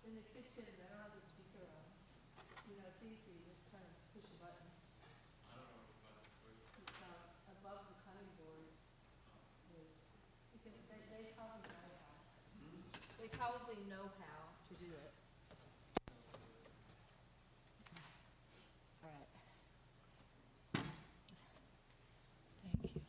In the kitchen, they don't have the speaker on. You know, it's easy, just kind of push a button. I don't know what the button is. It's above the cutting boards. They probably know how. They probably know how to do it. All right. Thank you.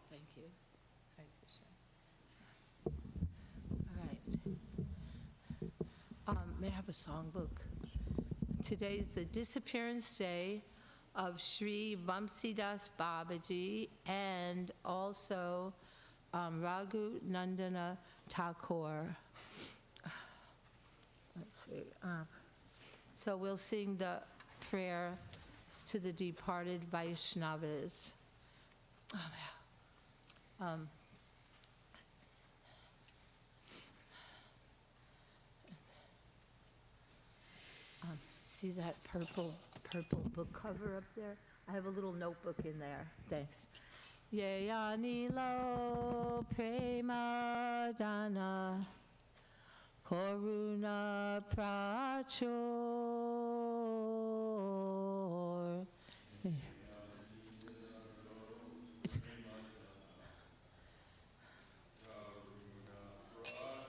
Thank you. Hare Krishna. All right. May I have a songbook? Today's the disappearance day of Sri Vamsidas Babaji and also Raghu Nandana Thakur. Let's see. So we'll sing the prayer to the departed Vaishnavas. See that purple book cover up there? I have a little notebook in there. Thanks. Yayani lo prema dana koruna prachor.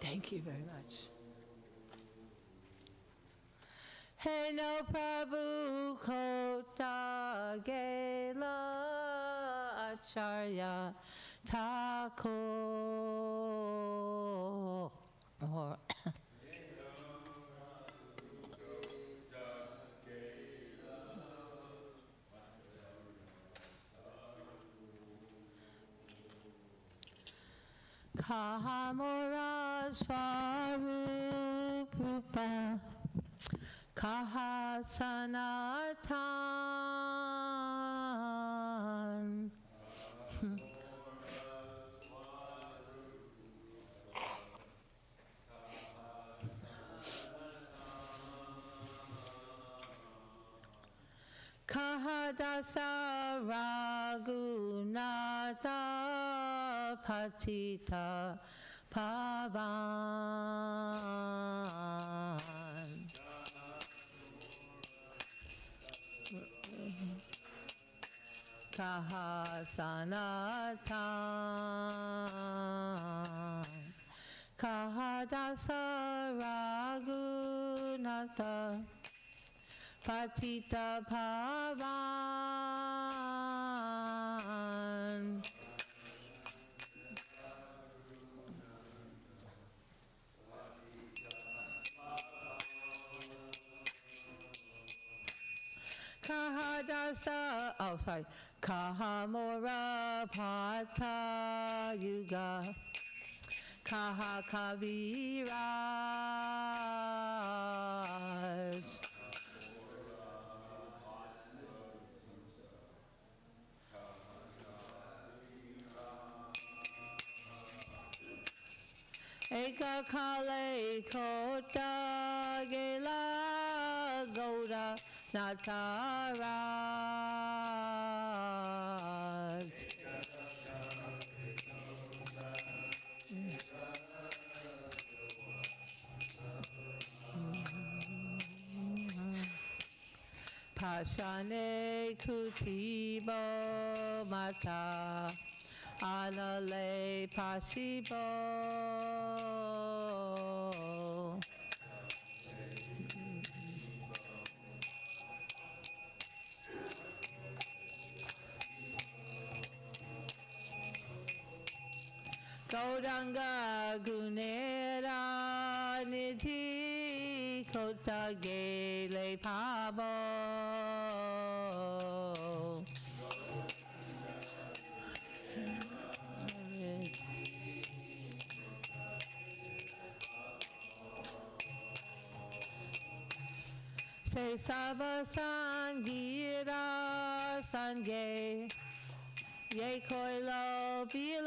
Thank you very much. Hey no Prabhu Kota Gela Acharya Thakur. Kahamora Swarupa Kaha Sanatan. Kahadasa Raghunatha Patita Pavan. Kahasanatan Kahadasa Raghunatha Patita Pavan. Kahadasa, Kahamora Pata Yuga Kaha Kaviraj. Eka Kale Kota Gela Goda Nataraj. Kashane kutibo mata anale pasibo. Gauranga gunera nidhi kota gele pabo. Se sava sangira sange ye koilo bilas.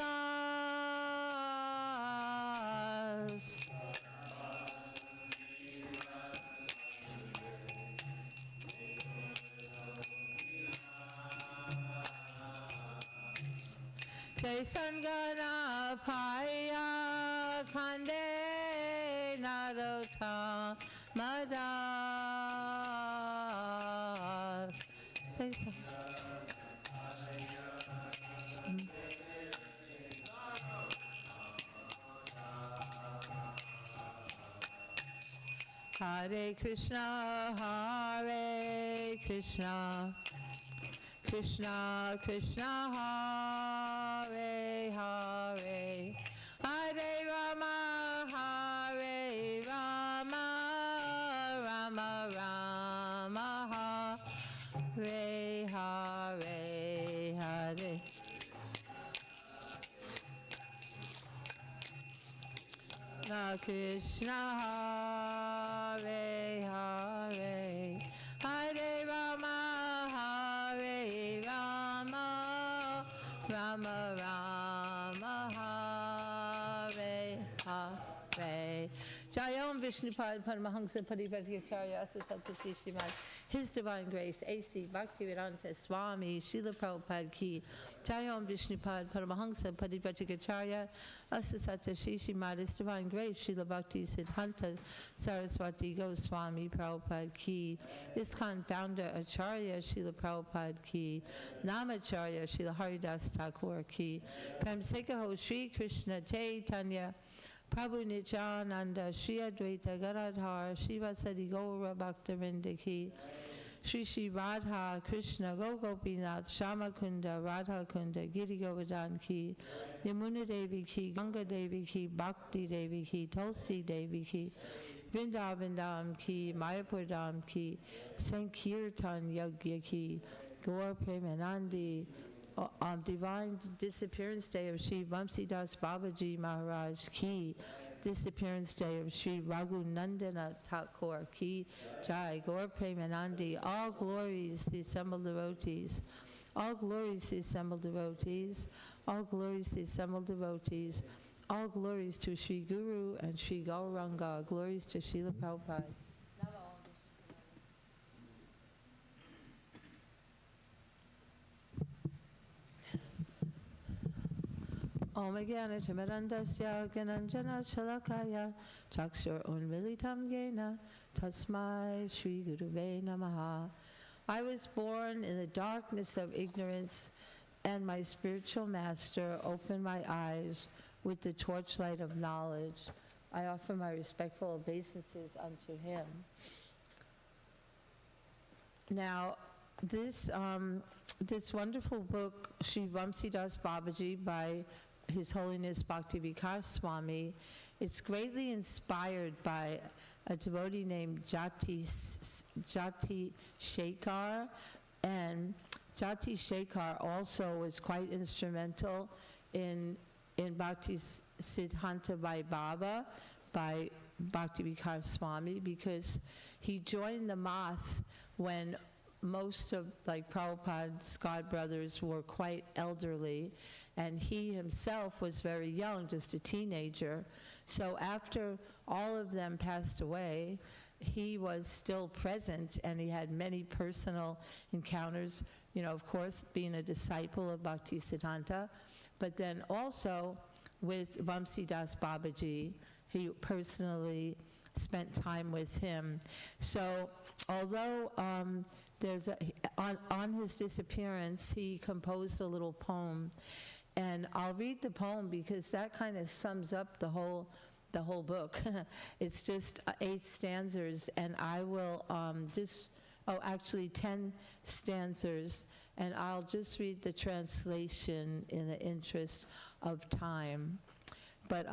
Se sangana paya kande narota madas. Hare Krishna, Hare Krishna, Krishna Krishna, Hare Hare, Hare Rama, Hare Rama, Rama Rama, Hare Hare Hare. Krishna Hare Hare, Hare Rama, Hare Rama, Rama Rama, Hare Hare. Jayam Vishnupad Paramahansa Parivartacharya Asasata Shishimad. His Divine Grace, A.C. Bhaktivedanta Swami, Srila Prabhupada Ki. Jayam Vishnupad Paramahansa Parivartacharya Asasata Shishimad. His Divine Grace, Srila Bhakti Siddhanta Saraswati Goswami Prabhupada Ki. ISKCON Founder Acharya Srila Prabhupada Ki. Namacharya Srila Haridas Thakur Ki. Prem Sekaho Sri Krishna Chaitanya Prabhu Nityananda, Shri Advaita Gadadhar, Shivasadi Gaura Bhaktavinda Ki, Shri Shri Radha Krishna Gopinath, Shamakunda, Radha Kunda, Giri Govardhan Ki, Yamuna Devi Ki, Ganga Devi Ki, Bhakti Devi Ki, Tulsi Devi Ki, Vrindavan Dham Ki, Mayapur Dham Ki, Sankirtan Yagya Ki, Gaur Premanandi, Divine Disappearance Day of Sri Vamsidas Babaji Maharaj Ki, Disappearance Day of Sri Raghunandana Thakur Ki, Jai Gaur Premanandi, all glories the assembled devotees, all glories the assembled devotees, all glories the assembled devotees, all glories to Sri Guru and Sri Gauranga, glories to Srila Prabhupada. Om Jnana Timirandasya Gyananjana Shalakaya Chakshur Unmilitam Yena Tasmai Shri Guruve Namaha. I was born in the darkness of ignorance, and my spiritual master opened my eyes with the torchlight of knowledge. I offer my respectful obeisances unto him. Now, this wonderful book, Sri Vamsidas Babaji, by His Holiness Bhakti Vikas Swami, it's greatly inspired by a devotee named Jati Shekhar, and Jati Shekhar also was quite instrumental in Bhakti Siddhanta by Baba, by Bhakti Vikas Swami, because he joined the math when most of Prabhupada's godbrothers were quite elderly, and he himself was very young, just a teenager. So after all of them passed away, he was still present, and he had many personal encounters, of course, being a disciple of Bhakti Siddhanta, but then also with Vamsidas Babaji, he personally spent time with him. So although on his disappearance, he composed a little poem. And I'll read the poem because that kind of sums up the whole book. It's just 8 stanzas, and I will actually 10 stanzas, and I'll just read the translation in the interest of time. But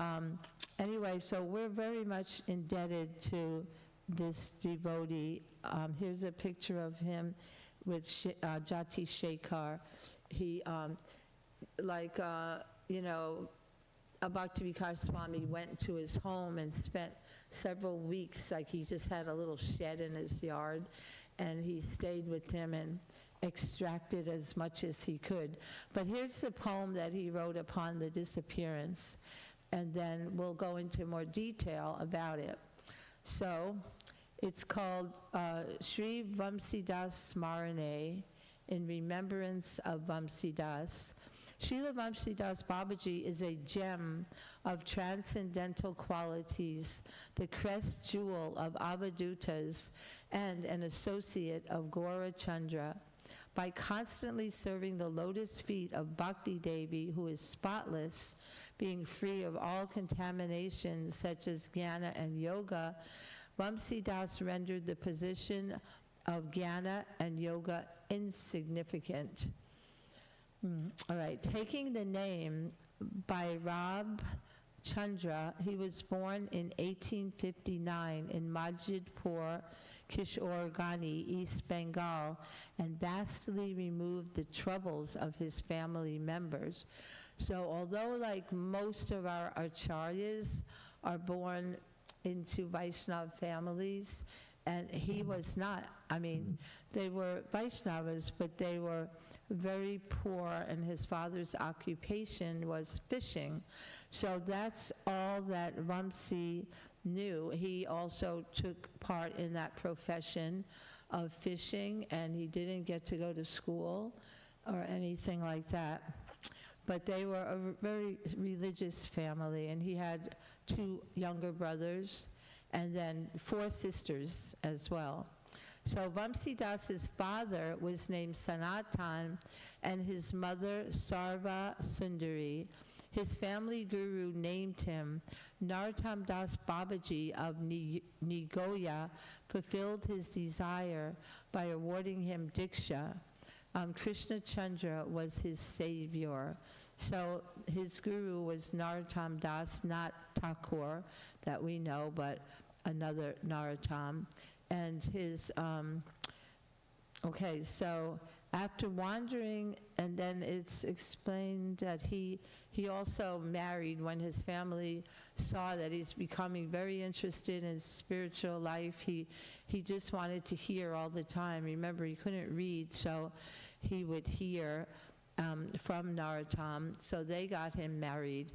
anyway, so we're very much indebted to this devotee. Here's a picture of him with Jati Shekhar. He, Bhakti-Vikas Swami went to his home and spent several weeks, like he just had a little shed in his yard, and he stayed with him and extracted as much as he could. But here's the poem that he wrote upon the disappearance, and then we'll go into more detail about it. So it's called Sri Vamsidas Smarane, in remembrance of Vamsidas. Srila Vamsidas Babaji is a gem of transcendental qualities, the crest jewel of Avadutas, and an associate of Gaura Chandra. By constantly serving the lotus feet of Bhakti Devi, who is spotless, being free of all contaminations such as jnana and yoga, Vamsidas rendered the position of jnana and yoga insignificant. All right, taking the name Bhairab Chandra, he was born in 1859 in Majidpur, Kishoregani, East Bengal, and vastly removed the troubles of his family members. So although like most of our acharyas are born into Vaishnava families, and he was not, they were Vaishnavas, but they were very poor, and his father's occupation was fishing. So that's all that Vamsi knew. He also took part in that profession of fishing, and he didn't get to go to school or anything like that. But they were a very religious family, and he had 2 younger brothers and then 4 sisters as well. So Vamsidas's father was named Sanatan, and his mother Sarva Sundari. His family guru named him. Narottam Das Babaji of Nigoya fulfilled his desire by awarding him Diksha. Krishna Chandra was his savior. So his guru was Narottam Das, not Thakur that we know, but another Narottam. And his, so after wandering, and then it's explained that he also married when his family saw that he's becoming very interested in spiritual life. He just wanted to hear all the time. Remember, he couldn't read, so he would hear from Narottam. So they got him married,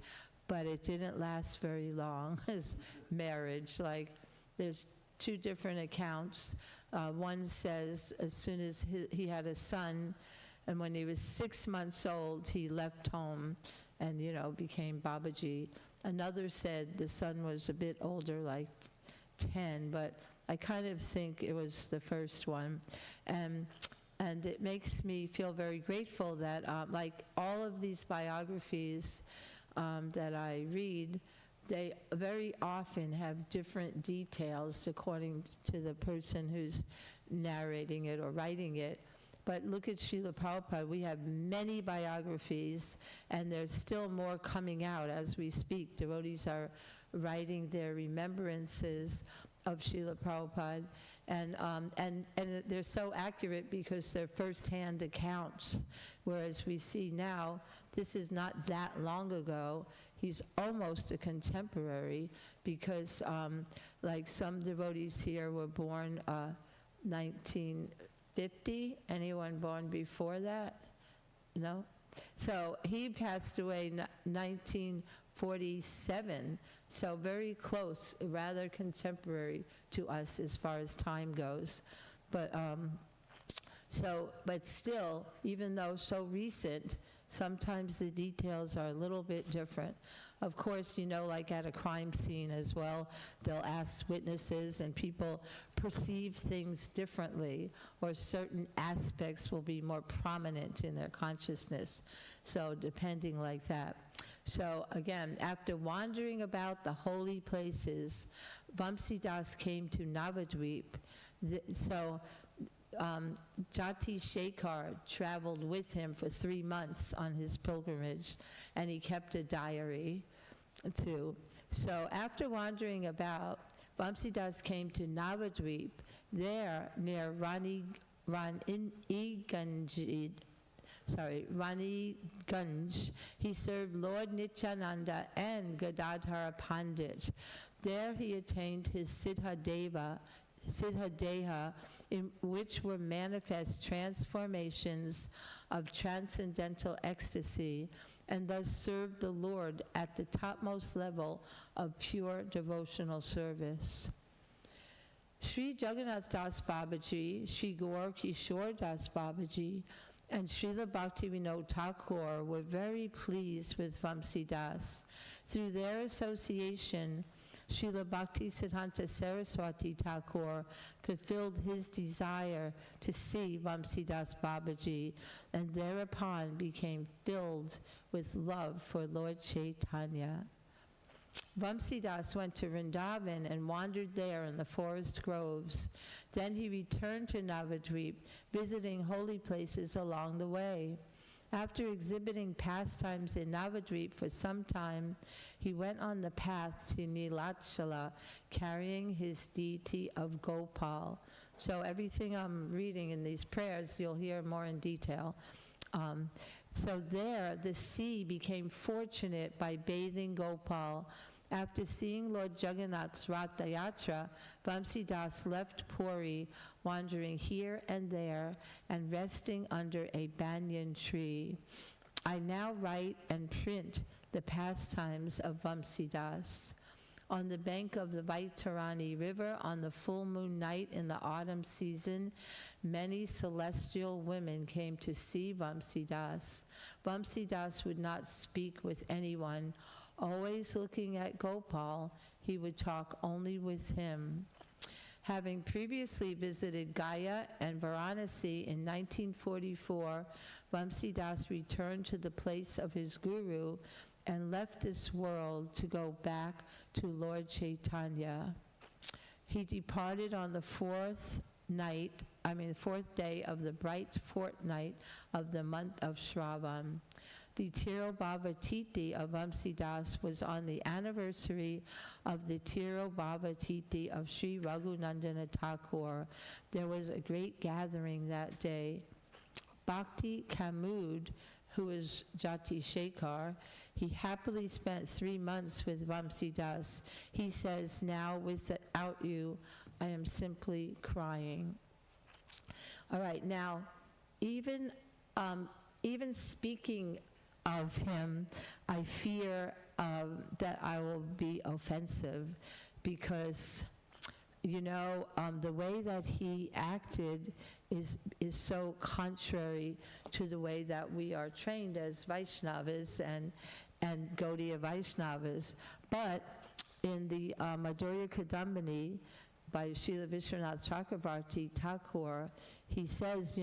but it didn't last very long, his marriage. Like, there's 2 different accounts. One says as soon as he had a son, and when he was 6 months old, he left home and, became Babaji. Another said the son was a bit older, like 10, but I kind of think it was the first one. And it makes me feel very grateful that, like all of these biographies that I read, they very often have different details according to the person who's narrating it or writing it. But look at Srila Prabhupada. We have many biographies, and there's still more coming out as we speak. Devotees are writing their remembrances of Srila Prabhupada, and they're so accurate because they're first-hand accounts, whereas we see now, this is not that long ago. He's almost a contemporary because like some devotees here were born 1950. Anyone born before that? No? So he passed away 1947, so very close, rather contemporary to us as far as time goes. But So, but still, even though so recent, sometimes the details are a little bit different. Of course, like at a crime scene as well, they'll ask witnesses and people perceive things differently, or certain aspects will be more prominent in their consciousness. So depending like that. So again, after wandering about the holy places, Vamsidas came to Navadvip. Jati Shekhar traveled with him for 3 months on his pilgrimage, and he kept a diary too. So after wandering about, Vamsidas came to Navadvip. There, near Raniganj, he served Lord Nityananda and Gadadhara Pandit. There he attained his Siddhadeha, in which were manifest transformations of transcendental ecstasy, and thus served the Lord at the topmost level of pure devotional service. Sri Jagannath Das Babaji, Sri Gaur Kishore Das Babaji, and Srila Bhaktivinoda Thakur were very pleased with Vamsidas. Through their association, Srila Bhaktisiddhanta Saraswati Thakur fulfilled his desire to see Vamsidas Babaji, and thereupon became filled with love for Lord Chaitanya. Vamsidas went to Vrindavan and wandered there in the forest groves. Then he returned to Navadvip, visiting holy places along the way. After exhibiting pastimes in Navadvip for some time, he went on the path to Nilachala, carrying his deity of Gopal. So everything I'm reading in these prayers, you'll hear more in detail. So there, the sea became fortunate by bathing Gopal. After seeing Lord Jagannath's Ratha Yatra, Vamsidas left Puri, wandering here and there and resting under a banyan tree. I now write and print the pastimes of Vamsidas. On the bank of the Vaitarani River, on the full moon night in the autumn season, many celestial women came to see Vamsidas. Vamsidas would not speak with anyone. Always looking at Gopal, he would talk only with him. Having previously visited Gaya and Varanasi in 1944, Vamsidas returned to the place of his guru and left this world to go back to Lord Chaitanya. He departed on the fourth day of the bright fortnight of the month of Shravan. The Tirobhava Tithi of Vamsidas was on the anniversary of the Tirobhava Tithi of Sri Raghunandana Thakur. There was a great gathering that day. Bhakti Kamud, who is Jati Shekhar, he happily spent 3 months with Vamsidas. He says, now without you, I am simply crying. All right, now, even speaking of him, I fear that I will be offensive, because, the way that he acted is so contrary to the way that we are trained as Vaishnavas and Gaudiya Vaishnavas. But in the Madhurya Kadambini by Srila Vishwanath Chakravarti Thakur, he says,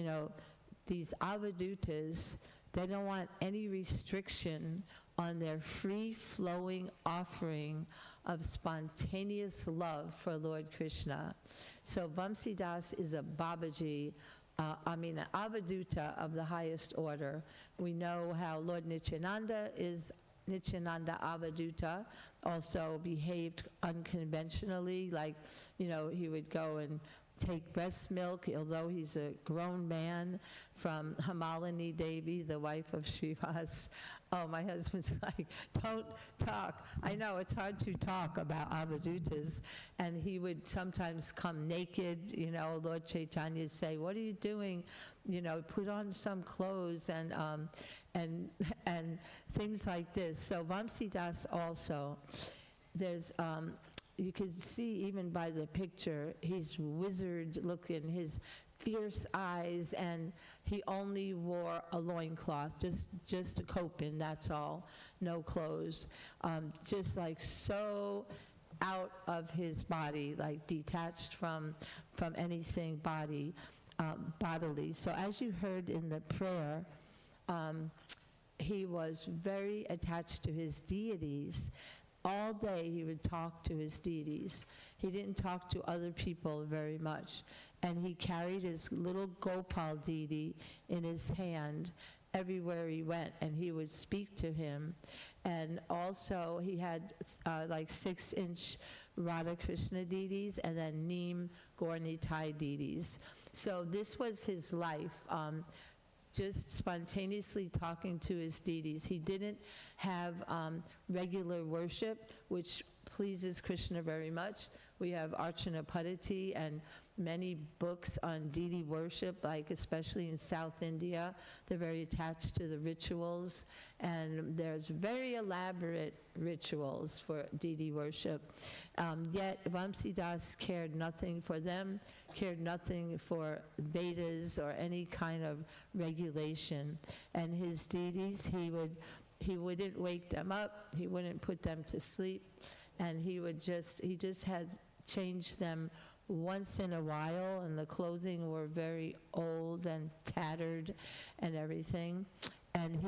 these avadutas, they don't want any restriction on their free-flowing offering of spontaneous love for Lord Krishna. So Vamsidas is a Babaji, an avaduta of the highest order. We know how Lord Nityananda is Nityananda Avaduta, also behaved unconventionally, like, he would go and take breast milk, although he's a grown man, from Hamalini Devi, the wife of Srivas. Oh, my husband's like, don't talk. I know it's hard to talk about avadutas. And he would sometimes come naked, Lord Chaitanya would say, what are you doing? Put on some clothes and things like this. So Vamsidas also, there's, you can see even by the picture, he's wizard looking. His fierce eyes, and he only wore a loincloth, just to cope in, that's all, no clothes. Just like so out of his body, like detached from anything bodily. So as you heard in the prayer, he was very attached to his deities. All day he would talk to his deities. He didn't talk to other people very much. And he carried his little Gopal deity in his hand everywhere he went, and he would speak to him. And also he had like 6-inch Radha Krishna deities, and then Neem Gaur-Nitai deities. So this was his life, just spontaneously talking to his deities. He didn't have regular worship, which pleases Krishna very much. We have Archana Paddhati and many books on deity worship, like especially in South India. They're very attached to the rituals, and there's very elaborate rituals for deity worship. Yet Vamsidas cared nothing for them, cared nothing for Vedas or any kind of regulation. And his deities, he wouldn't wake them up, he wouldn't put them to sleep, and he just had changed them once in a while, and the clothing were very old and tattered and everything. And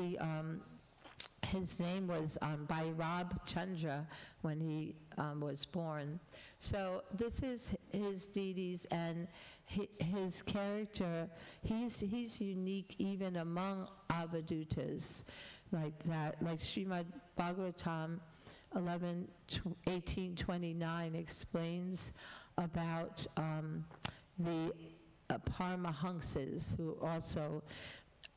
his name was Bhairab Chandra when he was born. So this is his deities, and his character, he's unique even among Avadutas, like that. Like Srimad Bhagavatam 18:29 explains about the Paramahamsas, who also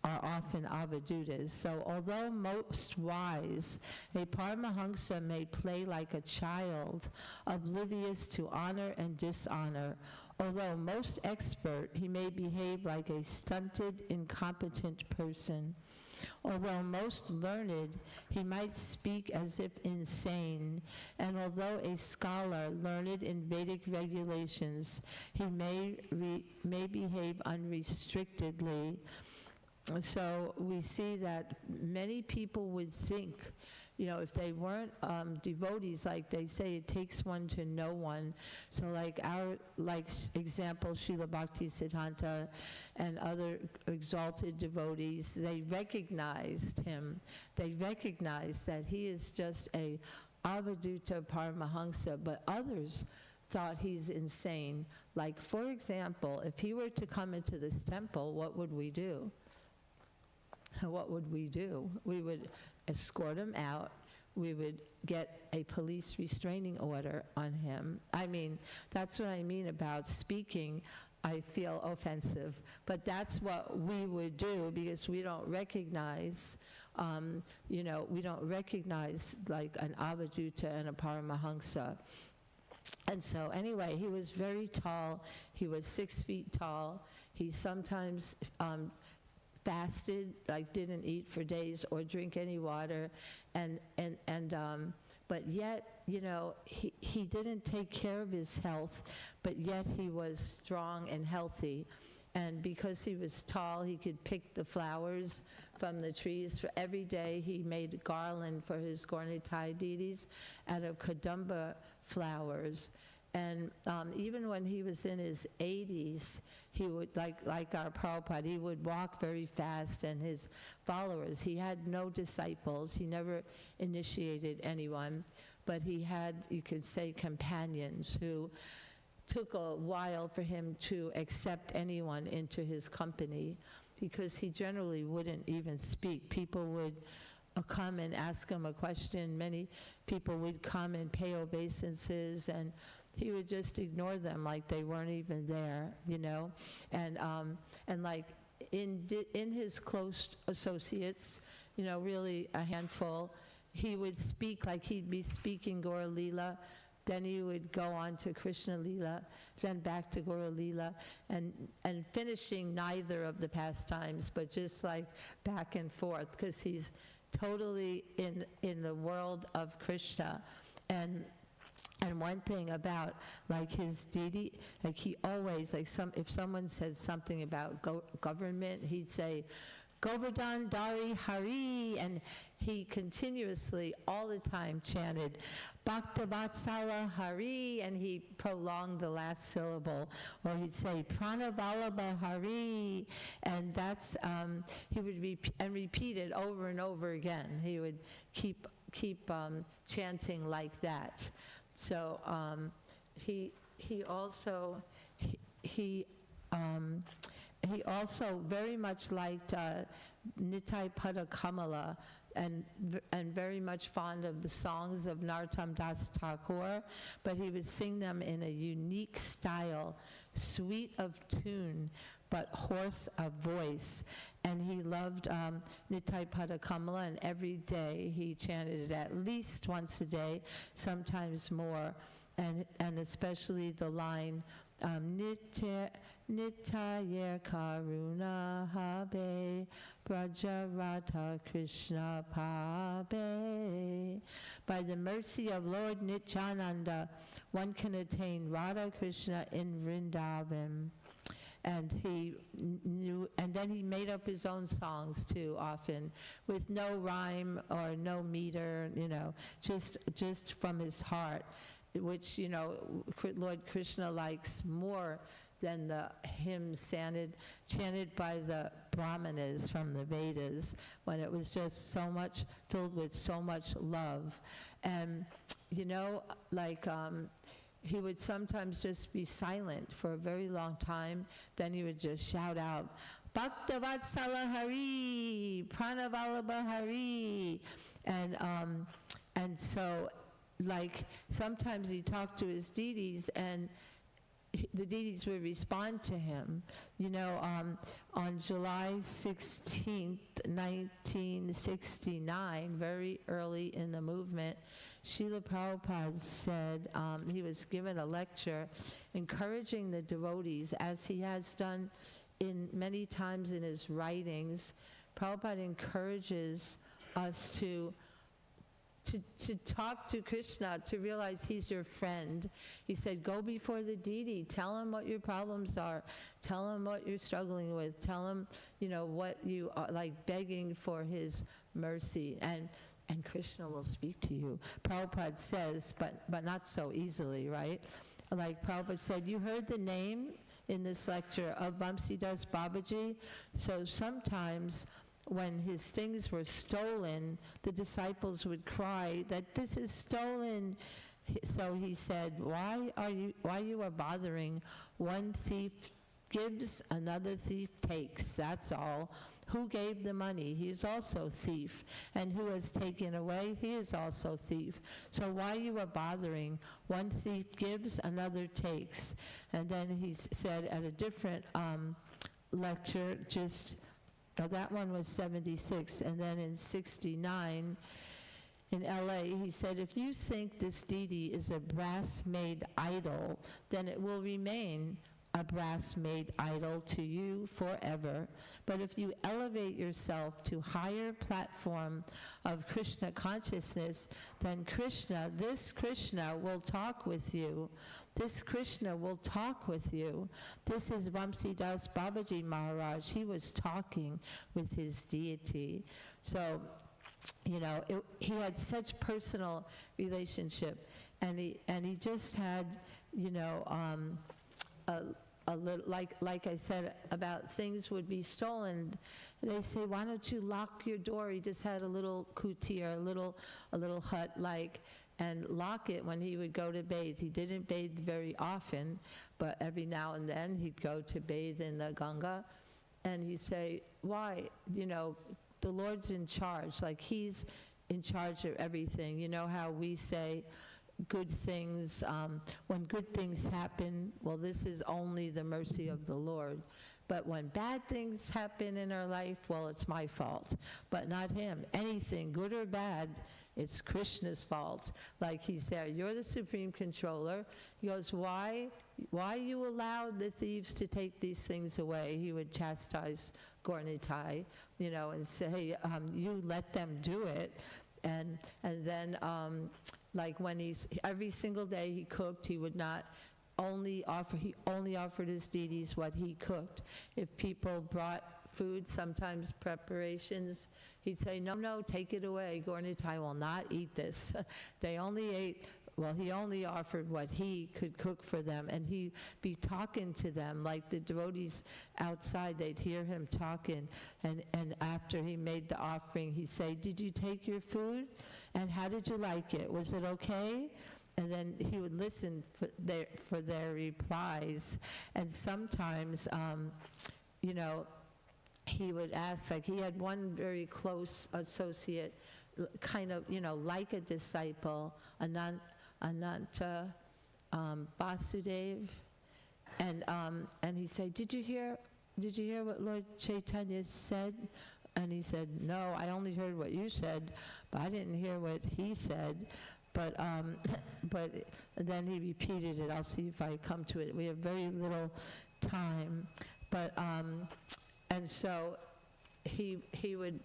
are often Avadutas. So although most wise, a Paramahamsa may play like a child, oblivious to honor and dishonor. Although most expert, he may behave like a stunted, incompetent person. Although most learned, he might speak as if insane. And although a scholar learned in Vedic regulations, he may behave unrestrictedly. So we see that many people would think, if they weren't devotees, like they say, it takes one to know one. So like example, Srila Bhakti Siddhanta and other exalted devotees, they recognized him. They recognized that he is just a Avaduta Paramahamsa, but others thought he's insane. Like, for example, if he were to come into this temple, what would we do? What would we do? We would escort him out. We would get a police restraining order on him. I mean, that's what I mean about speaking. I feel offensive, but that's what we would do, because we don't recognize, we don't recognize like an Avaduta and a Paramahamsa. And so anyway, he was very tall. He was 6 feet tall. He sometimes fasted, like didn't eat for days or drink any water, but yet, he didn't take care of his health, but yet he was strong and healthy. And because he was tall, he could pick the flowers from the trees. For every day, he made a garland for his Gaur-Nitai deities out of kadamba flowers. And even when he was in his 80s, he would, like our Prabhupada, he would walk very fast, and his followers, he had no disciples, he never initiated anyone, but he had, you could say, companions who took a while for him to accept anyone into his company, because he generally wouldn't even speak. People would come and ask him a question. Many people would come and pay obeisances, and he would just ignore them like they weren't even there, and like in his close associates, really a handful, he would speak like he'd be speaking Gaura Leela, then he would go on to Krishna Leela, then back to Gaura Leela, and finishing neither of the pastimes, but just like back and forth, because he's totally in the world of Krishna. And And one thing about like his deity, like he always, like if someone says something about government, he'd say, Govardhan Dari Hari, and he continuously, all the time, chanted Bhaktavatsala Hari, and he prolonged the last syllable, or he'd say Pranavalabha Hari, and that's, he would repeat it over and over again. He would keep chanting like that. So he also very much liked Nitai Pada Kamala, and very much fond of the songs of Narottam Das Thakur, but he would sing them in a unique style, sweet of tune, but hoarse of voice. And he loved Nitai Pada Kamala, and every day he chanted it at least once a day, sometimes more, and especially the line, Nitya Karuna Habe Brajarata Krishna Pabe. By the mercy of Lord Nityananda, one can attain Radha Krishna in Vrindavan. And he knew, and then he made up his own songs too, often, with no rhyme or no meter, just from his heart, which, Lord Krishna likes more than the hymns chanted by the Brahmanas from the Vedas, when it was just so much, filled with so much love. And, he would sometimes just be silent for a very long time, then he would just shout out, Bhaktavatsala Hari, Pranavalabha Hari. And so, sometimes he talked to his deities, and the deities would respond to him. On July 16th, 1969, very early in the movement, Srila Prabhupada said, he was given a lecture encouraging the devotees, as he has done many times in his writings. Prabhupada encourages us to talk to Krishna, to realize he's your friend. He said, go before the deity, tell him what your problems are, tell him what you're struggling with, tell him, what you are, begging for his mercy, and Krishna will speak to you. Prabhupada says, but not so easily, right? Like Prabhupada said, you heard the name in this lecture of Vamsidas Babaji, so sometimes when his things were stolen, the disciples would cry that this is stolen. So he said, why you are bothering? One thief gives, another thief takes, that's all. Who gave the money? He is also thief. And who has taken away? He is also thief. So why you are bothering? One thief gives, another takes. And then he said at a different lecture, that one was 76, and then in 69, in LA, he said, if you think this deity is a brass-made idol, then it will remain a brass-made idol to you forever. But if you elevate yourself to higher platform of Krishna consciousness, then this Krishna will talk with you. This Krishna will talk with you. This is Vamsidas Babaji Maharaj. He was talking with his deity. So, he had such personal relationship, and he just had, a little, like I said, about things would be stolen. They say, why don't you lock your door? He just had a little kutir, a little hut, and lock it when he would go to bathe. He didn't bathe very often, but every now and then he'd go to bathe in the Ganga, and he'd say, why? The Lord's in charge, he's in charge of everything. You know how we say, good things, when good things happen, well, this is only the mercy of the Lord. But when bad things happen in our life, well, it's my fault, but not him. Anything, good or bad, it's Krishna's fault. He's there, you're the supreme controller. He goes, why you allowed the thieves to take these things away? He would chastise Gaurnitai, and say, you let them do it. And then like when every single day he cooked, he would not he only offered his deities what he cooked. If people brought food, sometimes preparations, he'd say, no, take it away. Gornitai will not eat this. They only ate, he only offered what he could cook for them, and he'd be talking to them, like the devotees outside, they'd hear him talking, and after he made the offering, he'd say, did you take your food? And how did you like it? Was it okay? And then he would listen for their replies. And sometimes, he would ask, like he had one very close associate, kind of, like a disciple, Ananta Vasudev. And he said, did you hear what Lord Chaitanya said? And he said, no, I only heard what you said, but I didn't hear what he said. But then he repeated it. I'll see if I come to it. We have very little time. But, and so he would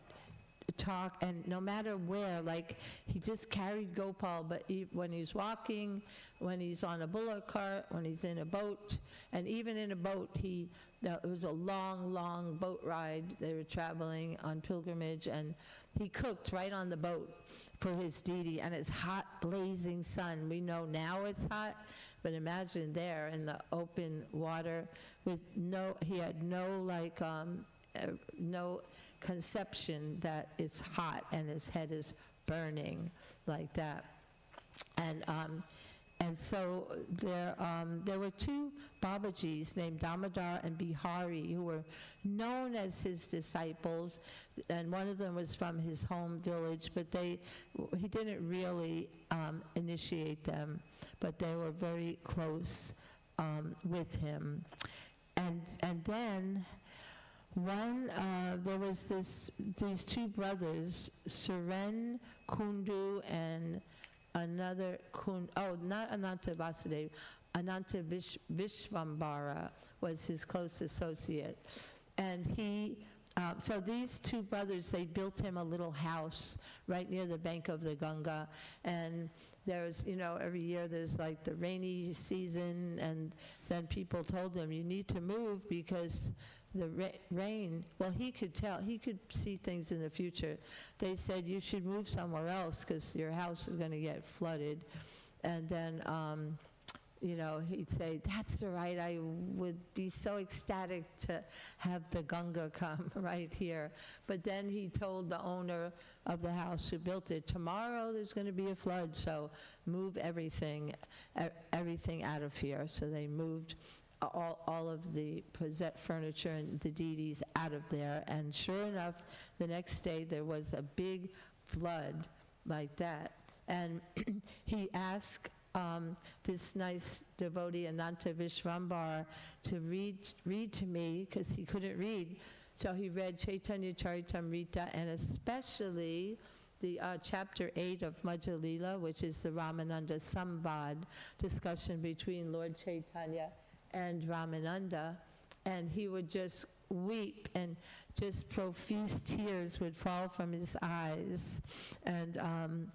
talk, and no matter where, like he just carried Gopal, but when he's walking, when he's on a bullock cart, when he's in a boat, and even in a boat, it was a long, long boat ride. They were traveling on pilgrimage, and he cooked right on the boat for his deity, and it's hot, blazing sun. We know now it's hot, but imagine there in the open water with he had no conception that it's hot and his head is burning like that. And so there were two Babajis named Damodar and Bihari who were known as his disciples, and one of them was from his home village, but he didn't really initiate them, but they were very close with him. And then there was these two brothers, Suren Kundu and another not Ananta Vasudeva, Ananta Vishvambara was his close associate. And so these two brothers, they built him a little house right near the bank of the Ganga. And there's, every year there's like the rainy season, and then people told him, you need to move because the rain, he could see things in the future. They said, you should move somewhere else because your house is going to get flooded. And then, he'd say, that's all right, I would be so ecstatic to have the Ganga come right here. But then he told the owner of the house who built it, tomorrow there's going to be a flood, so move everything out of here. So they moved all of the furniture and the deities out of there, and sure enough, the next day there was a big flood like that. And he asked this nice devotee, Ananta Vishvambara, to read to me, because he couldn't read. So he read Chaitanya Charitamrita, and especially the chapter 8 of Madhya Lila, which is the Ramananda Samvad, discussion between Lord Chaitanya and Ramananda, and he would just weep, and just profuse tears would fall from his eyes, and I'm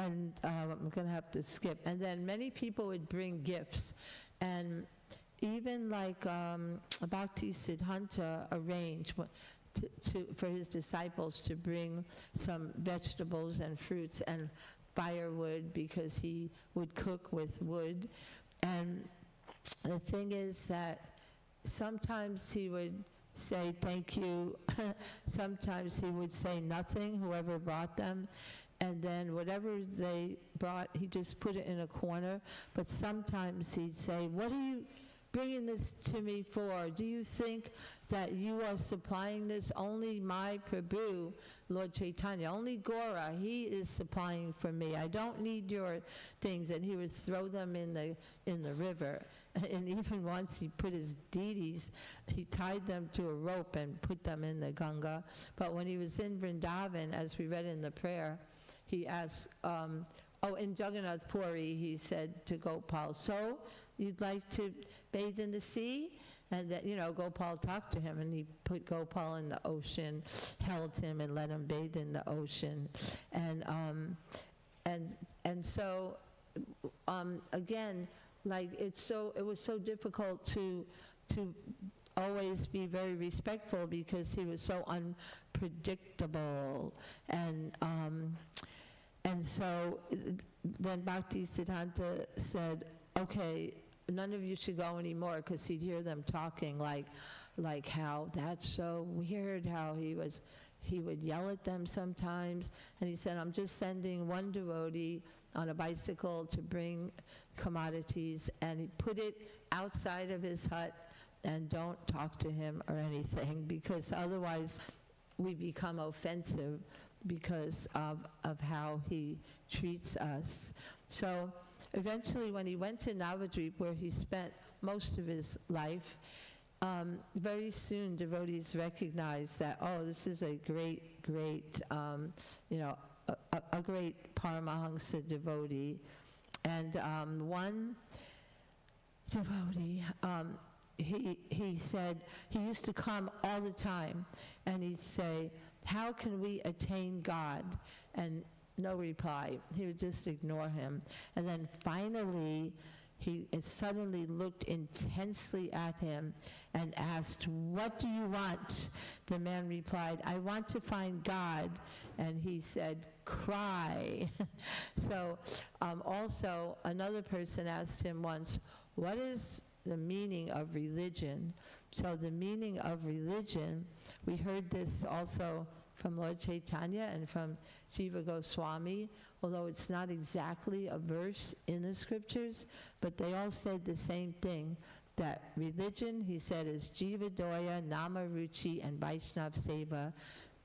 going to have to skip. And then many people would bring gifts, and even like Bhakti Siddhanta arranged for his disciples to bring some vegetables and fruits and firewood, because he would cook with wood. And the thing is that sometimes he would say thank you, sometimes he would say nothing, whoever brought them, and then whatever they brought, he just put it in a corner. But sometimes he'd say, what are you bringing this to me for? Do you think that you are supplying this? Only my Prabhu, Lord Chaitanya, only Gora, he is supplying for me. I don't need your things. And he would throw them in the river. And even once he put his deities, he tied them to a rope and put them in the Ganga. But when he was in Vrindavan, as we read in the prayer, he asked, in Jagannath Puri, he said to Gopal, so you'd like to bathe in the sea? And that, Gopal talked to him, and he put Gopal in the ocean, held him, and let him bathe in the ocean. And and so again, like it was so difficult to always be very respectful because he was so unpredictable, and so then Bhakti Siddhanta said, okay, none of you should go anymore, because he'd hear them talking like how that's so weird, how he would yell at them sometimes. And he said, I'm just sending one devotee on a bicycle to bring commodities, and he put it outside of his hut, and don't talk to him or anything, because otherwise we become offensive because of how he treats us. So eventually, when he went to Navadvip, where he spent most of his life, very soon devotees recognized that, oh, this is a great, a great Paramahansa devotee. And one devotee, he said, he used to come all the time, and he'd say, how can we attain God? And no reply. He would just ignore him. And then finally, he suddenly looked intensely at him and asked, what do you want? The man replied, I want to find God. And he said, cry. So also another person asked him once, what is the meaning of religion? So the meaning of religion, we heard this also from Lord Chaitanya and from Jiva Goswami, although it's not exactly a verse in the scriptures, but they all said the same thing, that religion, he said, is Jiva Doya, Nama Ruchi, and Vaishnav Seva,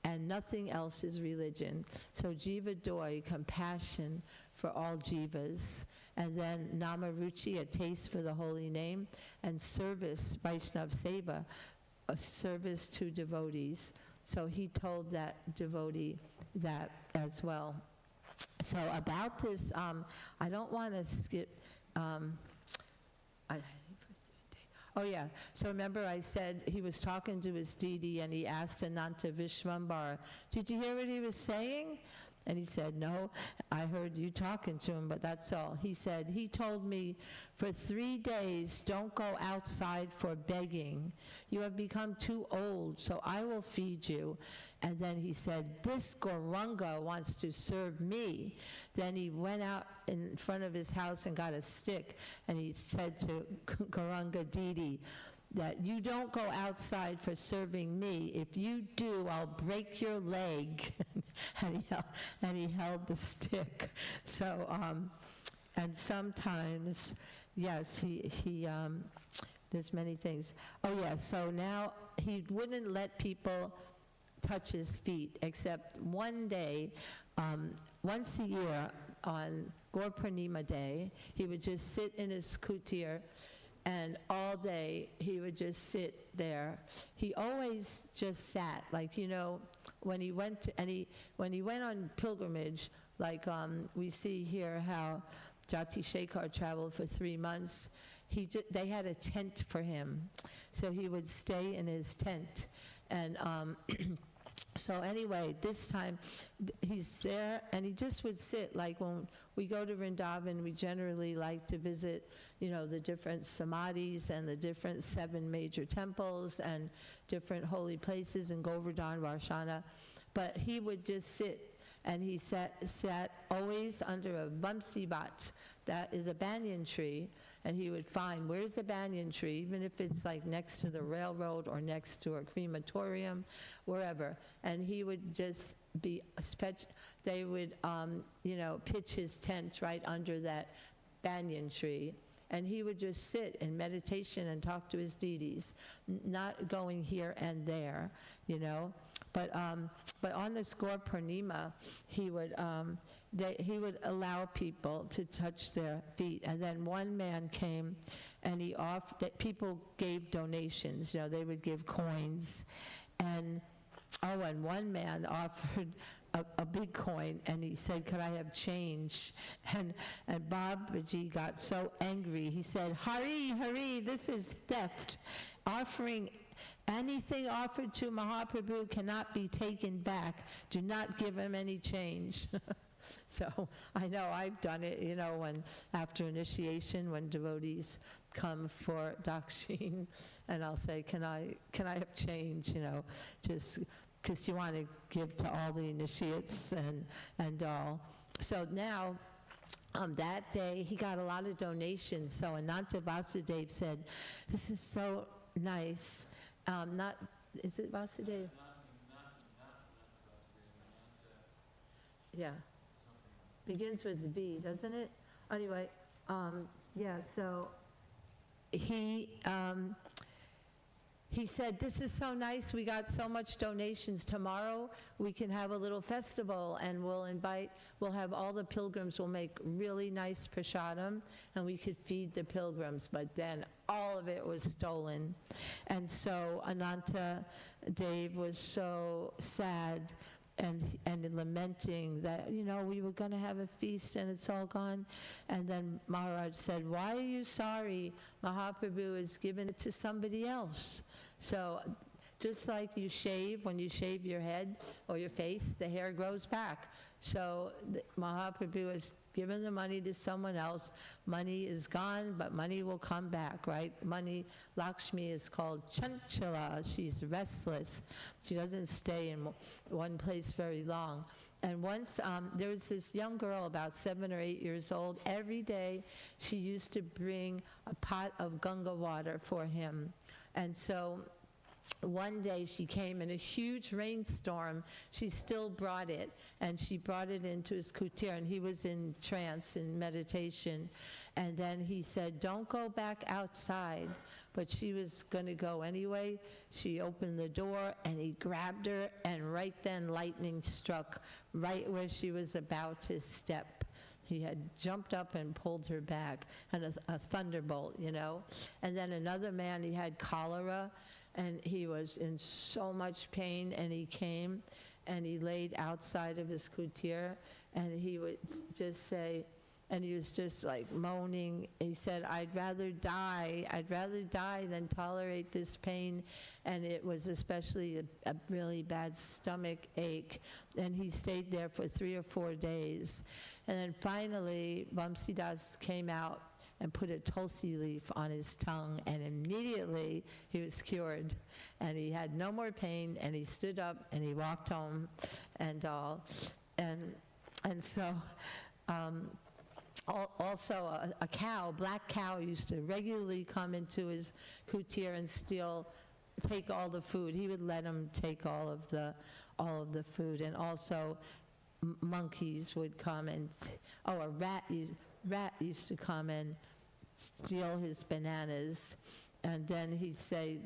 and nothing else is religion. So Jiva Doya, compassion for all jivas, and then Nama Ruchi, a taste for the holy name, and service, Vaishnav Seva, a service to devotees. So he told that devotee that as well. So about this, I don't want to skip, oh yeah, so remember I said he was talking to his deity and he asked Ananta Vishvambara, did you hear what he was saying? And he said, no, I heard you talking to him, but that's all. He said, he told me, for 3 days, don't go outside for begging. You have become too old, so I will feed you. And then he said, this Gauranga wants to serve me. Then he went out in front of his house and got a stick, and he said to Gauranga Didi, that you don't go outside for serving me. If you do, I'll break your leg. and he held the stick. So, and sometimes, yes, he there's many things. Oh yeah, so now he wouldn't let people touch his feet, except one day, once a year on Gaur Purnima Day, he would just sit in his kutir, and all day he would just sit there. He always just sat, like, when he went on pilgrimage, like we see here how Jati Shekhar traveled for 3 months. They had a tent for him, so he would stay in his tent, and so anyway, this time he's there, and he just would sit. Like when we go to Vrindavan, we generally like to visit, the different samadhis and the different 7 major temples and different holy places in Govardhan, Varshana. But he would just sit, and he sat always under a vamsivat, that is a banyan tree, and he would find, where's a banyan tree, even if it's like next to the railroad or next to a crematorium, wherever. And he would just they would, pitch his tent right under that banyan tree. And he would just sit in meditation and talk to his deities, not going here and there, But on this Gaur Purnima, he would allow people to touch their feet. And then one man came, and that people gave donations. They would give coins, and one man offered a big coin, and he said, could I have change? And Babaji got so angry. He said, Hari, this is theft. Anything offered to Mahaprabhu cannot be taken back. Do not give him any change. So I know I've done it, when after initiation, when devotees come for Dakshin, and I'll say, can I have change, just because you want to give to all the initiates and all. So now, that day, he got a lot of donations. So Ananta Vasudev said, this is so nice. Is it Vasudev? Yeah. Begins with V, doesn't it? Anyway, so he said, this is so nice, we got so much donations. Tomorrow we can have a little festival, and we'll have all the pilgrims, we'll make really nice prasadam, and we could feed the pilgrims. But then all of it was stolen. And so Ananta Dev was so sad and lamenting that, we were going to have a feast and it's all gone. And then Maharaj said, why are you sorry? Mahaprabhu has given it to somebody else. So just like you shave, when you shave your head or your face, the hair grows back. So Mahaprabhu has given the money to someone else. Money is gone, but money will come back, right? Money, Lakshmi is called Chanchala. She's restless. She doesn't stay in one place very long. And once there was this young girl, about 7 or 8 years old. Every day she used to bring a pot of Ganga water for him. And so one day she came in a huge rainstorm. She still brought it, and she brought it into his kutir, and he was in trance, in meditation. And then he said, don't go back outside. But she was going to go anyway. She opened the door, and he grabbed her, and right then lightning struck right where she was about to step. He had jumped up and pulled her back, and a thunderbolt, And then another man, he had cholera, and he was in so much pain, and he came and he laid outside of his kutir, and he would just say, and he was just like moaning. He said, I'd rather die than tolerate this pain. And it was especially a really bad stomach ache. And he stayed there for 3 or 4 days. And then finally, Vamsidas came out and put a tulsi leaf on his tongue, and immediately he was cured. And he had no more pain, and he stood up and he walked home and all. And so, also a cow, black cow, used to regularly come into his kutir and take all the food. He would let him take all of the food. And also monkeys would come a rat used to come and steal his bananas. And then he'd say,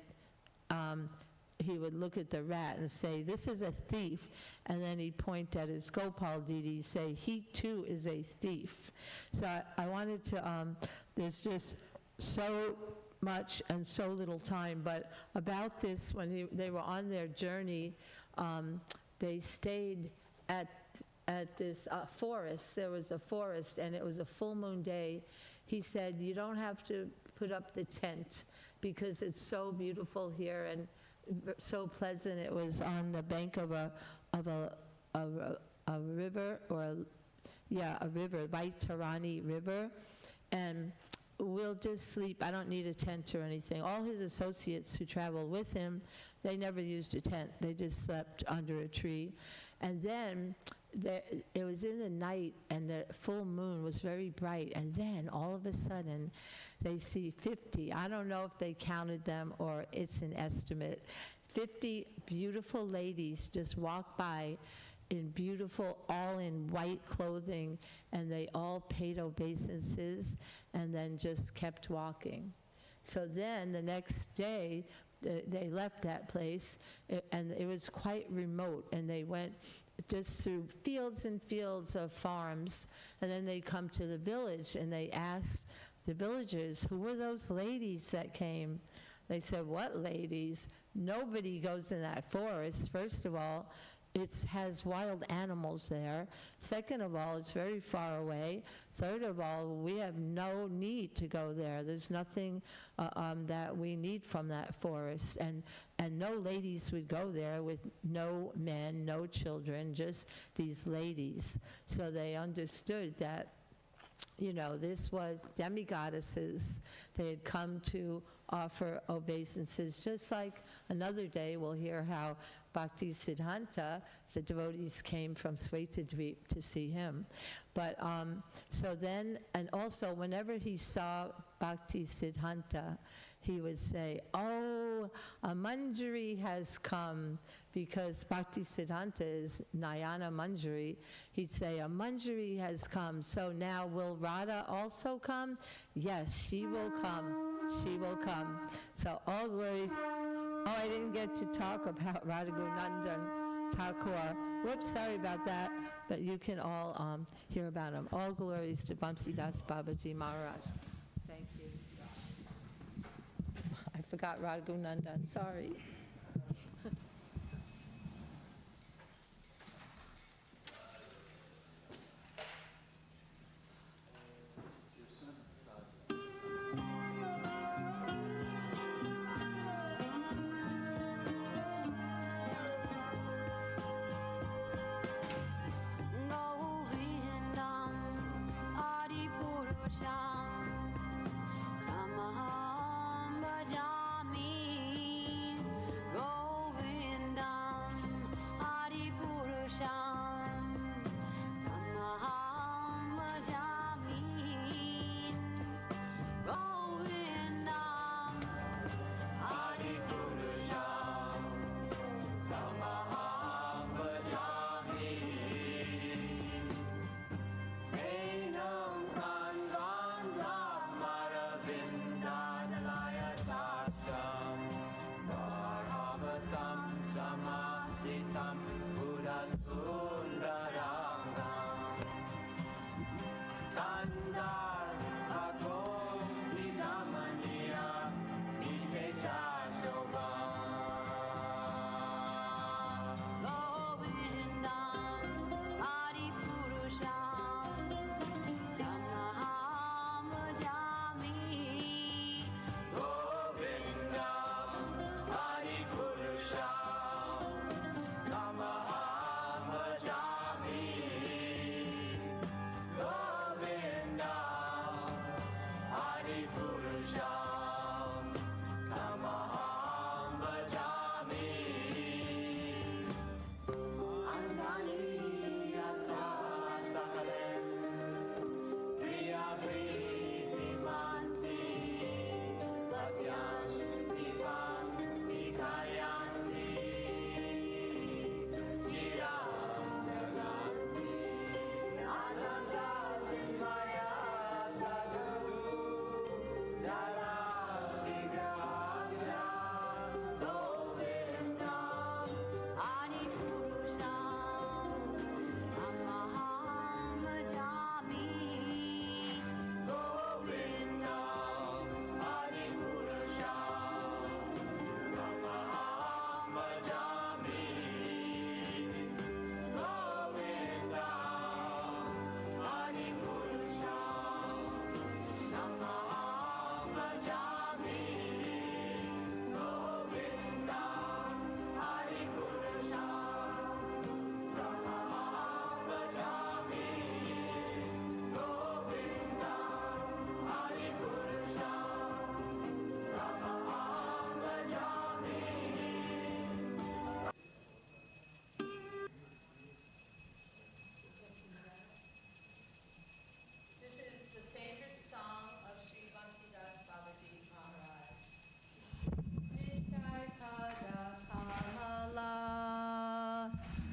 he would look at the rat and say, this is a thief. And then he'd point at his Gopal Didi, say, he too is a thief. So I wanted to, there's just so much and so little time, but about this, when they were on their journey, they stayed at this forest. There was a forest, and it was a full moon day. He said, you don't have to put up the tent because it's so beautiful here and so pleasant. It was on the bank of a river, a river, Vaitarani River, and we'll just sleep. I don't need a tent or anything. All his associates who traveled with him, they never used a tent. They just slept under a tree. And then it was in the night, and the full moon was very bright, and then all of a sudden they see 50, I don't know if they counted them or it's an estimate, 50 beautiful ladies just walked by in beautiful, all in white clothing, and they all paid obeisances and then just kept walking. So then the next day they left that place, and it was quite remote, and they went just through fields and fields of farms, and then they come to the village, and they asked the villagers, who were those ladies that came? They said, what ladies? Nobody goes in that forest. First of all, it has wild animals there. Second of all, it's very far away. Third of all, we have no need to go there. There's nothing that we need from that forest. And no ladies would go there with no men, no children, just these ladies. So they understood that, you know, this was demigoddesses. They had come to offer obeisances, just like another day we'll hear how Bhakti Siddhanta, the devotees came from Svetadvip to see him. But so then, and also whenever he saw Bhakti Siddhanta, he would say, "Oh, a Manjari has come," because Bhakti Siddhanta is Nayana Manjari. He'd say, "A Manjari has come, so now will Radha also come?" Yes, she will come. She will come. So all glories. Oh, I didn't get to talk about Radhagunandan Thakur. Whoops, sorry about that. But you can all hear about him. All glories to Bamsidas Babaji Maharaj. Thank you. I forgot Radhagunandan, sorry.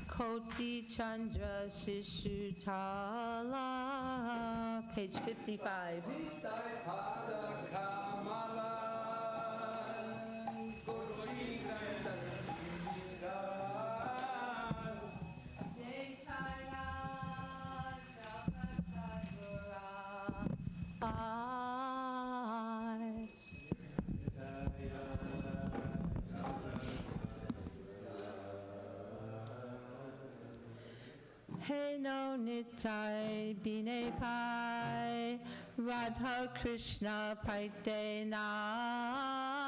Koti Chandra Shishutala, page 55. He no nitai bine pai Radha Krishna paite nai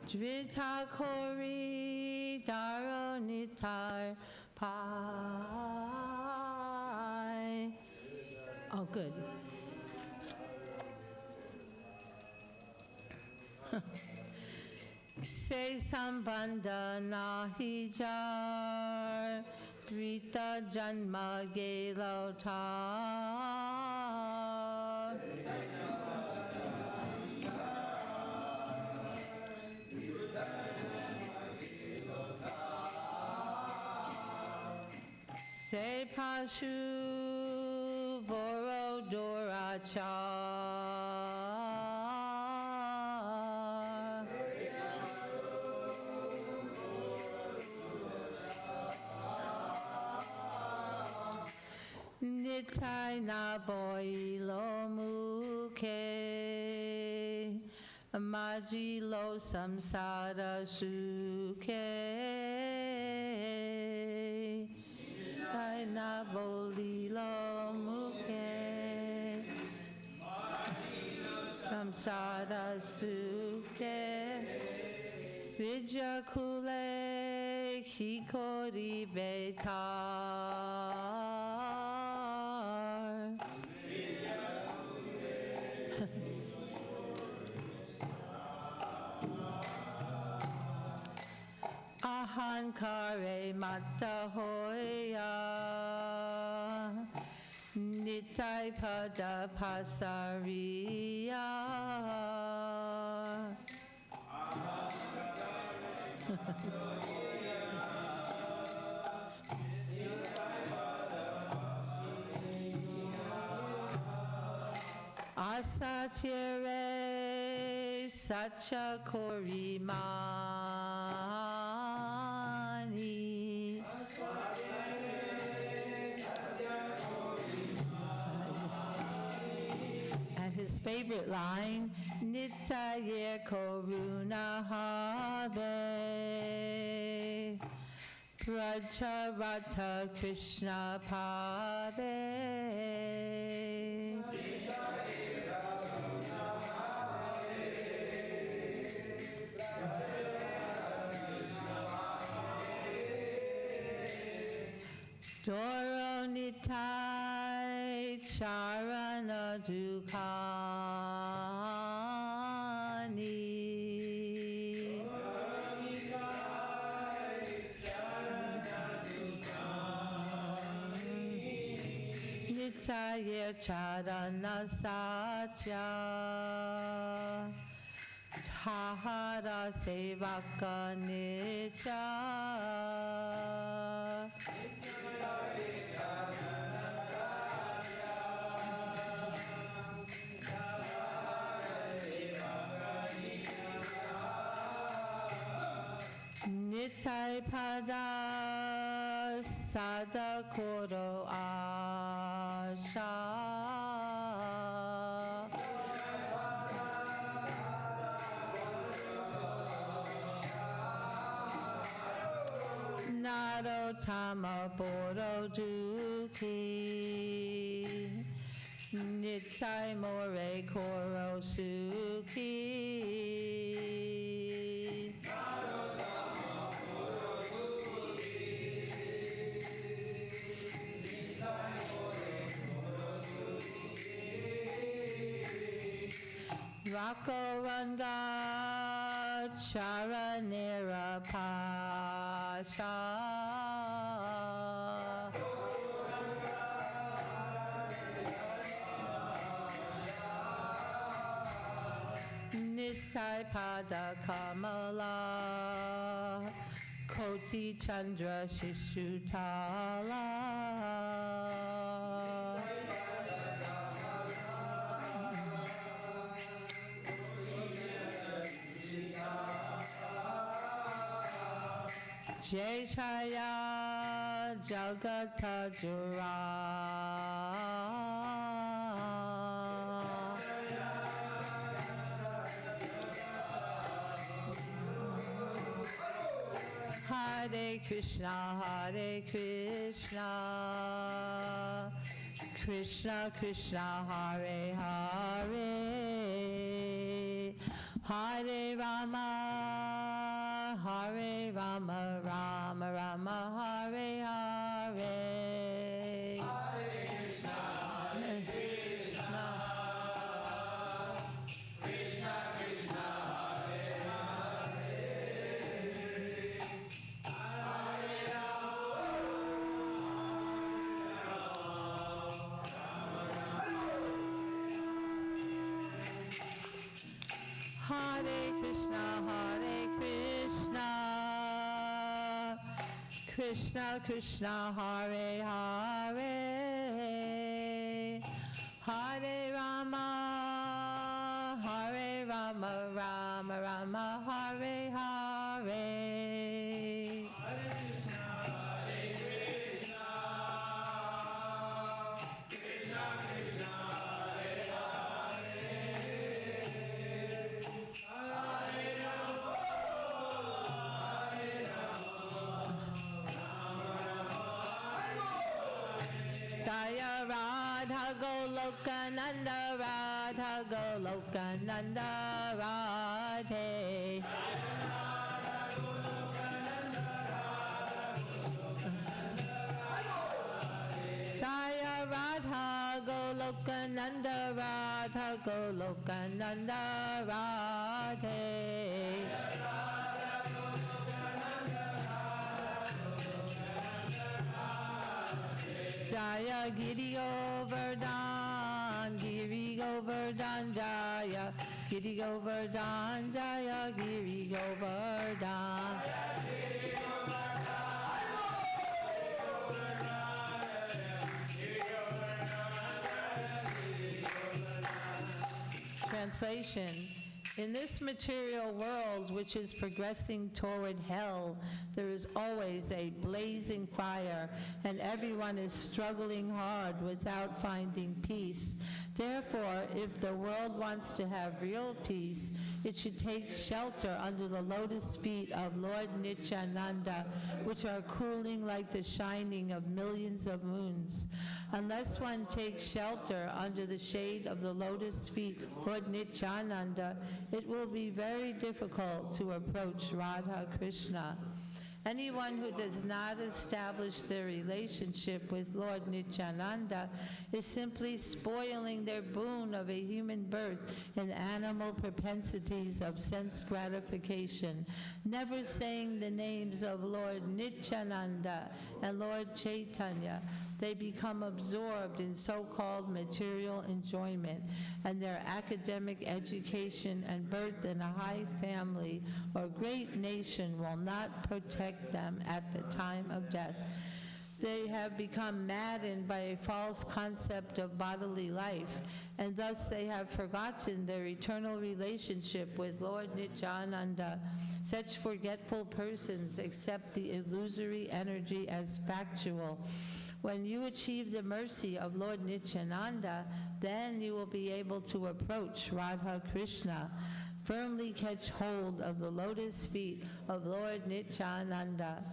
Dvita kori daro nitar pai. Oh, good. Se sambandha nahi jar Rita janma gelo tar Se pashu voro dorachar Nitai na boilo muke Maji lo samsara suke Nitai na bolilo muke Samsara suke Vijakule hikori betar Ahankare mata hoya Nitai pada pasariya Asachere sacha korimani And his favorite line, Nityaye koruna habe Pracharata Krishna pade Doro nitai charana dukhani Nitaye charana satya Tahara sevaka nicha Nitai pada sada koro asha Naro tama boro duki Nitai more koro suki Rakaranga charanera pasha Nisai pada kamala Koti chandra shishutala Jai Chaya Jagata Jura Hare Krishna, Krishna Krishna Hare Hare, Hare Rama, Rama Rama, Hare Hare. Hare Krishna, Krishna Krishna, Hare Hare, Hare Hare Krishna, Krishna Krishna, Hare Hare, Hare Rama, Rama Rama, Hare Hare. Hare Krishna, Krishna Krishna, Hare Hare, Hare Rama, Jaya Radha Goloka Nanda, Radha Goloka Nanda Radhe. Jaya Radha Goloka Nanda, Radha Goloka Nanda Radhe. Jaya Giri Govardhan, Giri Govardhan, Jaya Giri Govardhan, Jaya Giri Govardhan. Translation. In this material world, which is progressing toward hell, there is always a blazing fire, and everyone is struggling hard without finding peace. Therefore, if the world wants to have real peace, it should take shelter under the lotus feet of Lord Nityananda, which are cooling like the shining of millions of moons. Unless one takes shelter under the shade of the lotus feet of Lord Nityananda, it will be very difficult to approach Radha Krishna. Anyone who does not establish their relationship with Lord Nityananda is simply spoiling their boon of a human birth in animal propensities of sense gratification. Never saying the names of Lord Nityananda and Lord Chaitanya, they become absorbed in so-called material enjoyment, and their academic education and birth in a high family or great nation will not protect them at the time of death. They have become maddened by a false concept of bodily life, and thus they have forgotten their eternal relationship with Lord Nityananda. Such forgetful persons accept the illusory energy as factual. When you achieve the mercy of Lord Nityananda, then you will be able to approach Radha Krishna. Firmly catch hold of the lotus feet of Lord Nityananda.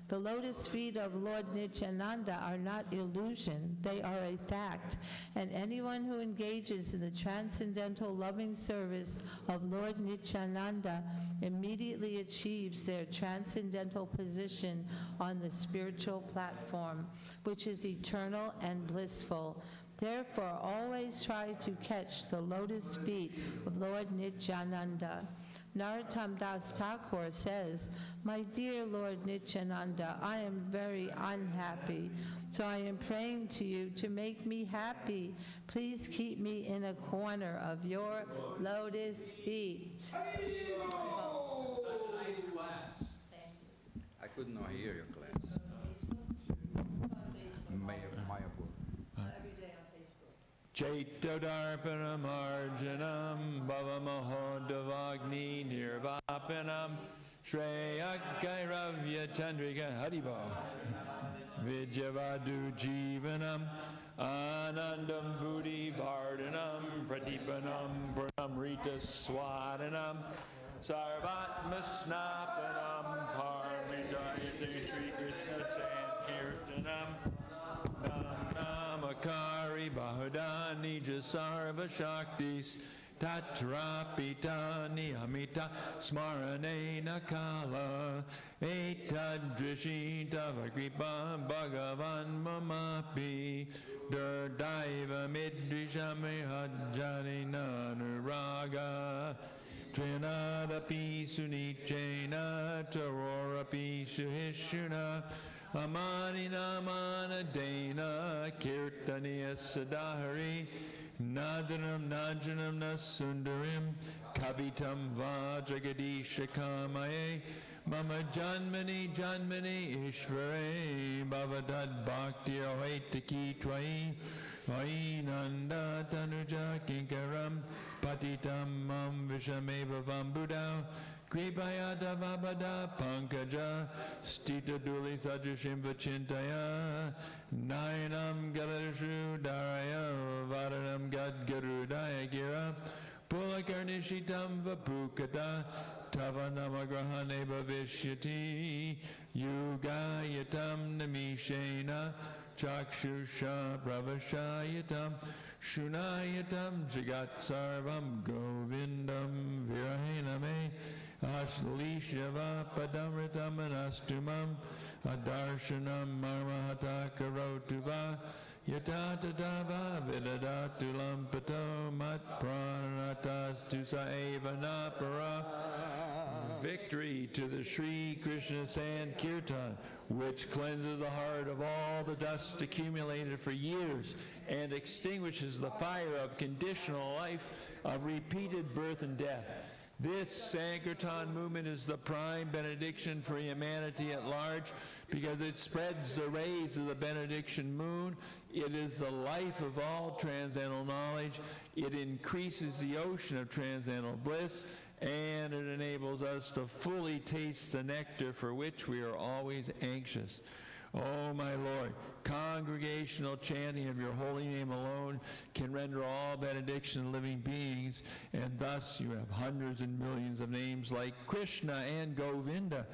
The lotus feet of Lord Nityananda are not illusion, they are a fact, and anyone who engages in the transcendental loving service of Lord Nityananda immediately achieves their transcendental position on the spiritual platform, which is eternal and blissful. Therefore, always try to catch the lotus feet of Lord Nityananda. Narottam Das Thakur says, "My dear Lord Nityananda, I am very unhappy, so I am praying to you to make me happy. Please keep me in a corner of your lotus feet." I could not hear your class. Mayapur. Chaitodarpanam Arjanam Bhavamohodavagni Nirvapanam Shreyakairavya Chandrika Haribo Vijavadu Jivanam Anandam Buddhi Vardhanam Pratipanam Pranamrita Swadanam Sarvatma Snapanam Parmi Jayate Shri Krishna Sankirtanam Namakari Bahudani Jasarva Shaktis Tatrapita Niyamita Smarane Nakala Etadrishita Vakripa Bhagavan Mamapi Durdaiva Midrishame Hajjani Nanuraga Trinadapi Sunichena Tarorapi Suhishuna Amani Namana Dana Kirtaniya Sadahari Nadanam Najanam Nasundarim Kavitam Vajagadisha Kamaye Mama Janmani Janmani Ishvare Bhavadad Bhakti Ohetaki Twai Vainanda Tanuja Kinkaram Patitam Mam Vishameva Vambudao Kripayata Vabada Pankaja Stita Duli Sajushim Vachintaya Nayanam Galashu Daraya Varanam Gadgarudaya Gira Pulakarnishitam Vapukata Tavanamagrahane Bhavishyati Yugayatam Namishena Chakshusha Pravashayatam Shunayatam Jagat Sarvam Govindam Virahename Ashlishava Padamritam Anastumam Adarshanam Marmahata Karotuva Yatatadava Vidadatulam Pato Mat Pranatas Tusaeva Napara. Victory to the Sri Krishna Sankirtan, which cleanses the heart of all the dust accumulated for years and extinguishes the fire of conditional life, of repeated birth and death. This Sankirtan movement is the prime benediction for humanity at large because it spreads the rays of the benediction moon. It is the life of all transcendental knowledge. It increases the ocean of transcendental bliss, and it enables us to fully taste the nectar for which we are always anxious. Oh, my Lord, congregational chanting of your holy name alone can render all benediction living beings, and thus you have hundreds and millions of names like Krishna and Govinda.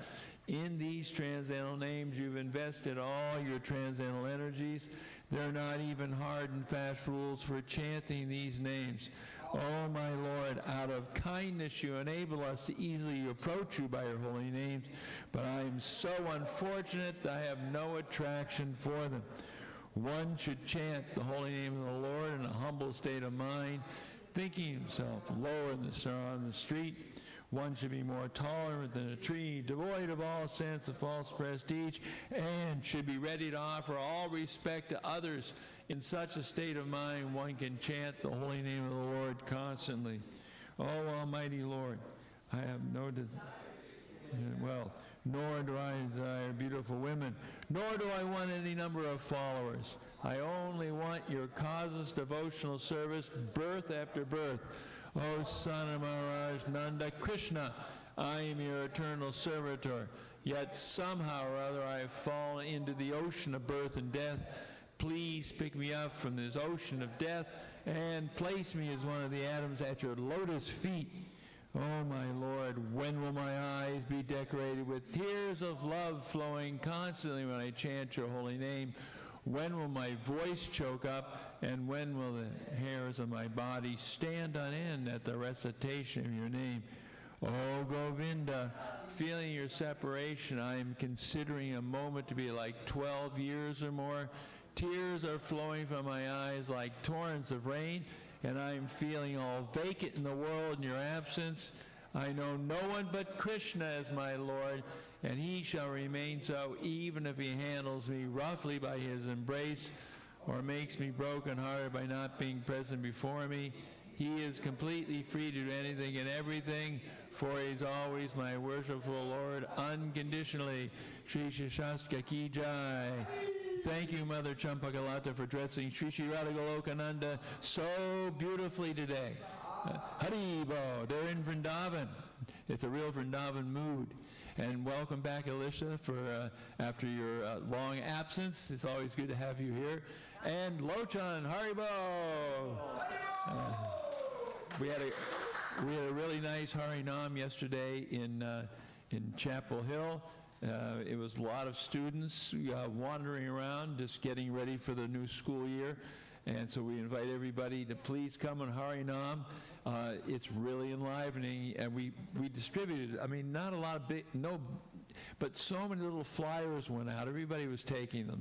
In these transcendental names, you've invested all your transcendental energies. There are not even hard and fast rules for chanting these names. Oh, my Lord, out of kindness you enable us to easily approach you by your holy names, but I am so unfortunate that I have no attraction for them. One should chant the holy name of the Lord in a humble state of mind, thinking himself lower on the street. One should be more tolerant than a tree, devoid of all sense of false prestige, and should be ready to offer all respect to others. In such a state of mind, one can chant the holy name of the Lord constantly. Oh, Almighty Lord, I have no wealth, nor do I desire beautiful women, nor do I want any number of followers. I only want your causeless devotional service, birth after birth. O Son of Maharaj Nanda Krishna, I am your eternal servitor, yet somehow or other I have fallen into the ocean of birth and death. Please pick me up from this ocean of death and place me as one of the atoms at your lotus feet. Oh, my Lord, when will my eyes be decorated with tears of love flowing constantly when I chant your holy name? When will my voice choke up, and when will the hairs of my body stand on end at the recitation of your name? Oh, Govinda, feeling your separation, I am considering a moment to be like 12 years or more. Tears are flowing from my eyes like torrents of rain, and I am feeling all vacant in the world in your absence. I know no one but Krishna as my Lord, and he shall remain so even if he handles me roughly by his embrace or makes me broken-hearted by not being present before me. He is completely free to do anything and everything, for he is always my worshipful Lord unconditionally. Shri Shastra Ki Jai. Thank you, Mother Champakalata, for dressing Shri Shri Radha Golokananda so beautifully today. Haribo, they're in Vrindavan. It's a real Vrindavan mood. And welcome back, Alicia, for after your long absence. It's always good to have you here. And Lochan, Haribo! We had a really nice Harinam yesterday in Chapel Hill. It was a lot of students wandering around, just getting ready for the new school year. And so we invite everybody to please come and Harinam. It's really enlivening, and we distributed, I mean, not a lot of big, but so many little flyers went out. Everybody was taking them.